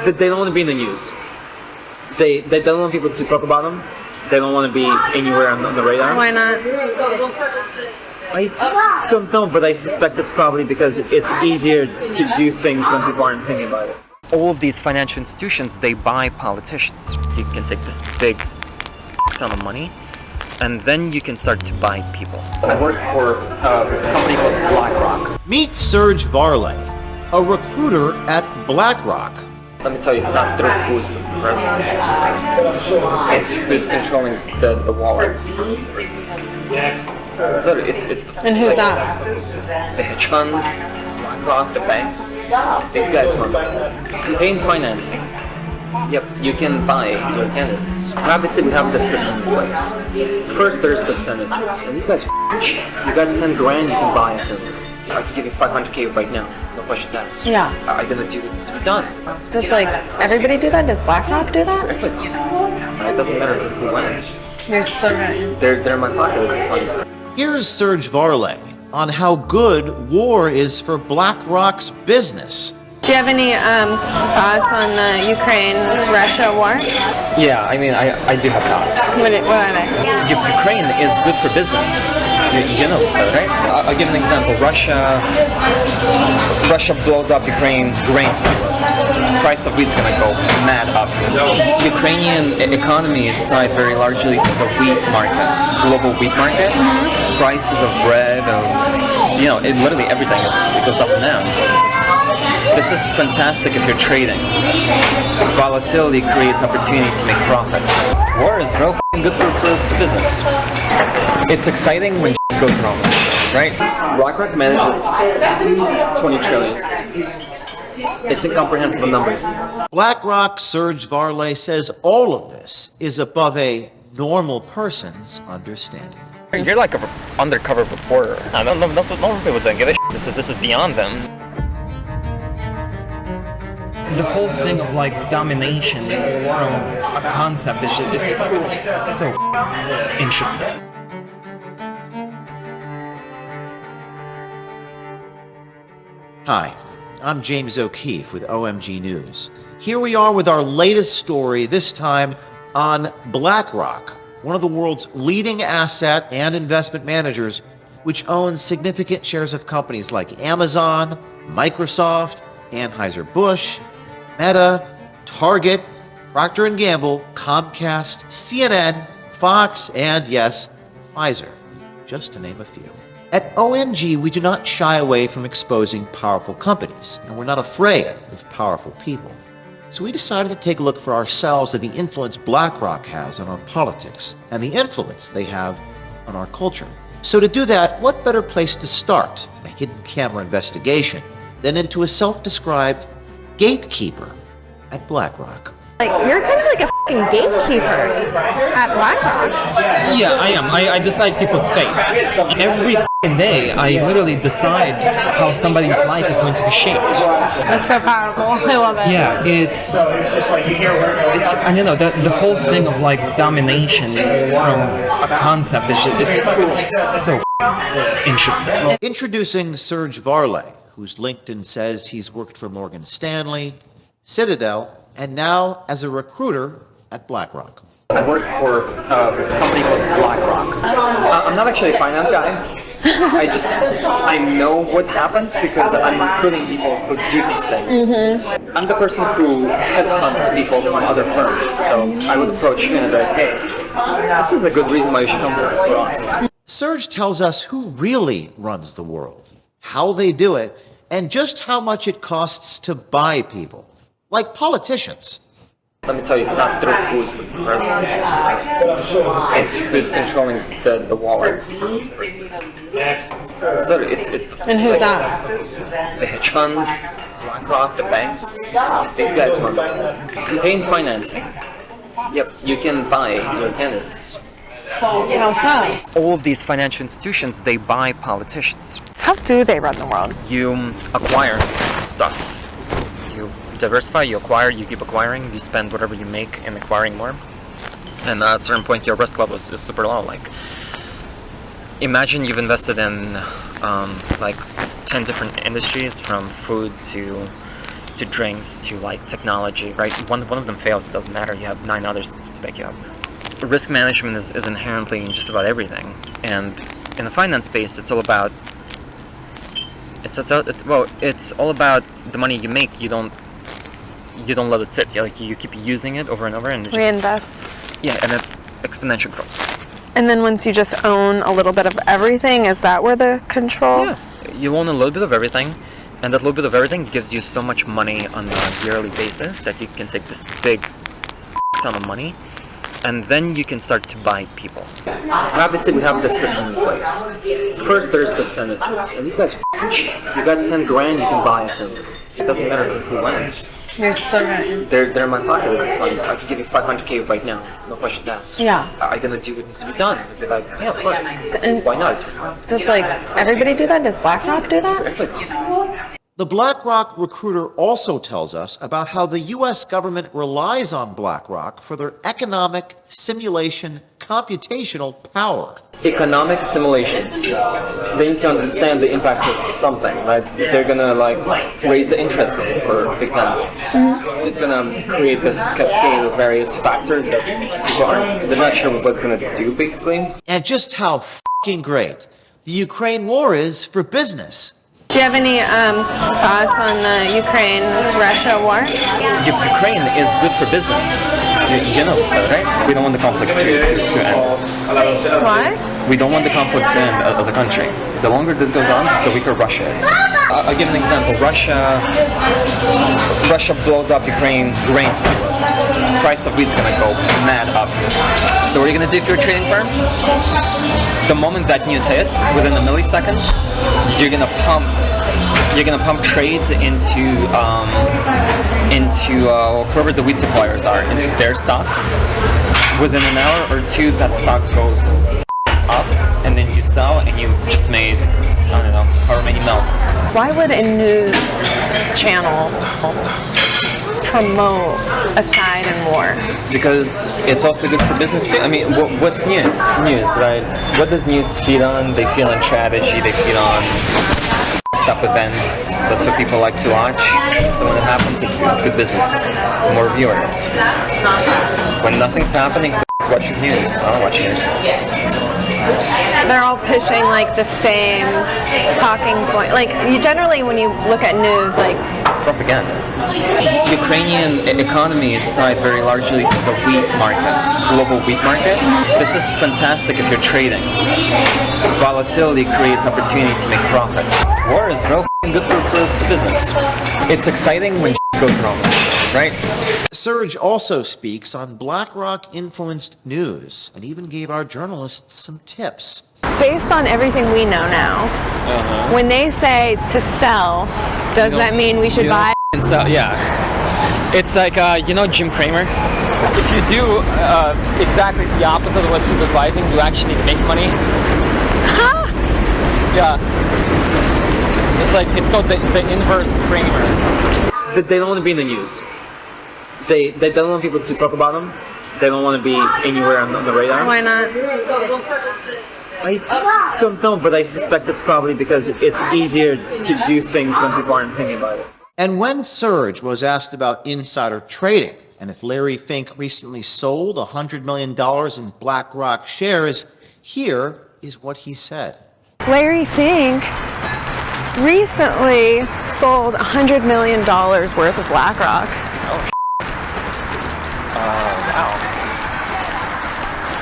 They don't want to be in the news. They don't want people to talk about them. They don't want to be anywhere on the radar. Why not? I don't know, but I suspect it's probably because it's easier to do things when people aren't thinking about it. All of these financial institutions, they buy politicians. You can take this big ton of money, and then you can start to buy people. I work for a company called BlackRock. Meet Serge Varley, a recruiter at BlackRock. Let me tell you, it's not through who's the president. It's who's controlling the wallet. So it's the, And who's that? the hedge funds, BlackRock, the banks. These guys run campaign financing. Yep, you can buy your candidates. Obviously, we have the system in place. First, there's the senators, and these guys are cheap. You got 10 grand, you can buy a senator. I can give you 500K right now, no questions asked. Yeah. I'm gonna do this. We're done. Does like everybody do that? Does BlackRock do that? It doesn't matter who wins. You're still gonna. They're in my pocket at this point. Here's Serge Varley on how good war is for BlackRock's business. Do you have any thoughts on the Ukraine-Russia war? Yeah, I mean, I do have thoughts. What are they? Ukraine is good for business. You know that, right? I'll give an example. Russia blows up Ukraine's grain silos. Price of wheat's gonna go mad up. Ukrainian economy is tied very largely to the wheat market, global wheat market. Prices of bread, literally everything it goes up and down. This is fantastic if you're trading. Volatility creates opportunity to make profit. War is real good for business. It's exciting when goes wrong, right? BlackRock manages 20 trillion. It's incomprehensible numbers. BlackRock Serge Varley says all of this is above a normal person's understanding. You're like an undercover reporter. I don't know. Normal people don't give a shit. This is beyond them. The whole thing of like domination from a concept is it's so interesting. Hi, I'm James O'Keefe with OMG News. Here we are with our latest story, this time on BlackRock, one of the world's leading asset and investment managers, which owns significant shares of companies like Amazon, Microsoft, Anheuser-Busch, Meta, Target, Procter & Gamble, Comcast, CNN, Fox, and yes, Pfizer, just to name a few. At OMG, we do not shy away from exposing powerful companies, and we're not afraid of powerful people. So we decided to take a look for ourselves at the influence BlackRock has on our politics and the influence they have on our culture. So to do that, what better place to start a hidden camera investigation than into a self-described gatekeeper at BlackRock? Like, you're kind of like a fucking gatekeeper at BlackRock. Yeah, I am. I decide people's fates. Every day, I literally decide how somebody's life is going to be shaped. That's so powerful. I love it. Yeah, it's I don't know, the whole thing of like domination from a concept is it's so interesting. Introducing Serge Varley, whose LinkedIn says he's worked for Morgan Stanley, Citadel, and now as a recruiter at BlackRock. I work for a company called BlackRock. I'm not actually a finance guy. I know what happens because I'm recruiting people who do these things. I'm the person who headhunts people from other firms. So I would approach you and be like, hey, this is a good reason why you should come here for us. Serge tells us who really runs the world, how they do it, and just how much it costs to buy people. Like politicians. Let me tell you, it's not through who's the president. It's who's controlling the wallet. So it's the, And who's that? the hedge funds, BlackRock, the banks. These guys run campaign financing. Yep, you can buy your candidates. How so? All of these financial institutions, they buy politicians. How do they run the world? You acquire stuff. You diversify, you acquire, you keep acquiring, you spend whatever you make in acquiring more. And at a certain point, your risk level is super low. Like, imagine you've invested in like 10 different industries, from food to to drinks to like technology, right? One of them fails, it doesn't matter. You have 9 others to back you up. Risk management is inherently in just about everything, and in the finance space, it's all about it's all about the money you make. You don't let it sit. You keep using it over and over, and Reinvest. Yeah, and it exponential growth. And then once you just own a little bit of everything, is that where the control? Yeah, you own a little bit of everything, and that little bit of everything gives you so much money on a yearly basis that you can take this big ton of money, and then you can start to buy people. Obviously, we have this system in place. First, there's the senators, and these guys are cheap. You got 10 grand, you can buy a senator. It doesn't matter who wins. You're still gonna... They're in my pocket at this point. I could give you 500K right now, no questions asked. Yeah. Are you gonna do what needs to be done? They're like, yeah, of course. And why not? Does like everybody do that? Does BlackRock do that? The BlackRock recruiter also tells us about how the U.S. government relies on BlackRock for their economic simulation computational power. Economic simulation. They need to understand the impact of something, right? They're gonna raise the interest rate, for example. It's gonna create this cascade of various factors that people they're not sure what it's gonna do, basically. And just how f***ing great the Ukraine war is for business. Do you have any thoughts on the Ukraine-Russia war? Ukraine is good for business. You know that, right? We don't want the conflict to end. Why? We don't want the conflict to end as a country. The longer this goes on, the weaker Russia is. I'll give an example. Russia blows up Ukraine's grain silos. Price of wheat's gonna go mad up. So what are you gonna do if you're a trading firm? The moment that news hits, within a millisecond, you're gonna pump trades into whoever the wheat suppliers are, into their stocks. Within an hour or two, that stock goes up, and then you sell, and you just made, I don't know, however many mil. Why would a news channel promote a side in war? Because it's also good for business too. I mean, what's news? News, right? What does news feed on? They feed on strategy, they feed on top events. That's what people like to watch. So when it happens, it's good business. More viewers. When nothing's happening, watch news. I don't watch news. They're all pushing like the same talking point. Like you generally, when you look at news, like it's propaganda. Ukrainian economy is tied very largely to the wheat market, global wheat market. This is fantastic if you're trading. Volatility creates opportunity to make profit. War is real good for business. It's exciting when goes wrong, right? Serge also speaks on BlackRock-influenced news and even gave our journalists some tips. Based on everything we know now, when they say to sell, does that mean we should buy? Sell, yeah. It's like, Jim Cramer? If you do exactly the opposite of what he's advising, you actually make money. Huh? Yeah. It's called the inverse Cramer. They don't want to be in the news. They don't want people to talk about them. They don't want to be anywhere on the radar. Why not? I don't know, but I suspect it's probably because it's easier to do things when people aren't thinking about it. And when Serge was asked about insider trading and if Larry Fink recently sold $100 million in BlackRock shares, here is what he said. Larry Fink recently sold $100 million worth of BlackRock. Oh, wow.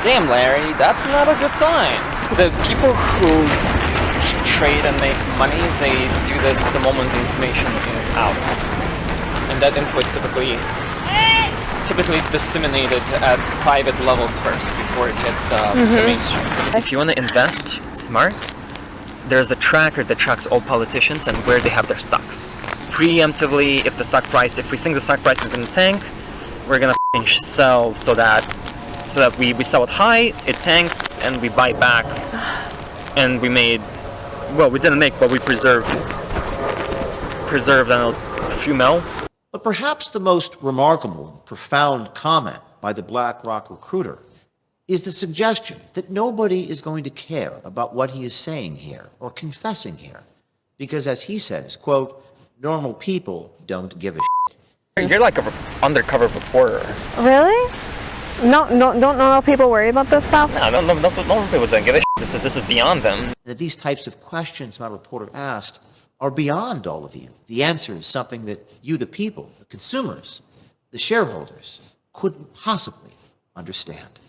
Damn, Larry, that's not a good sign. The people who trade and make money, they do this the moment the information is out. And that info is typically disseminated at private levels first before it hits the mainstream. If you want to invest smart, there's a tracker that tracks all politicians and where they have their stocks. Preemptively, if we think the stock price is going to tank, we're going to sell so that we sell it high, it tanks, and we buy back. And we didn't make, but we preserved a few mil. But perhaps the most remarkable, profound comment by the BlackRock recruiter is the suggestion that nobody is going to care about what he is saying here or confessing here. Because as he says, quote, Normal people don't give a shit. You're like an undercover reporter. Really? No, don't normal people worry about this stuff? No, normal people don't give a shit. This is beyond them. That these types of questions my reporter asked are beyond all of you. The answer is something that you, the people, the consumers, the shareholders, couldn't possibly understand.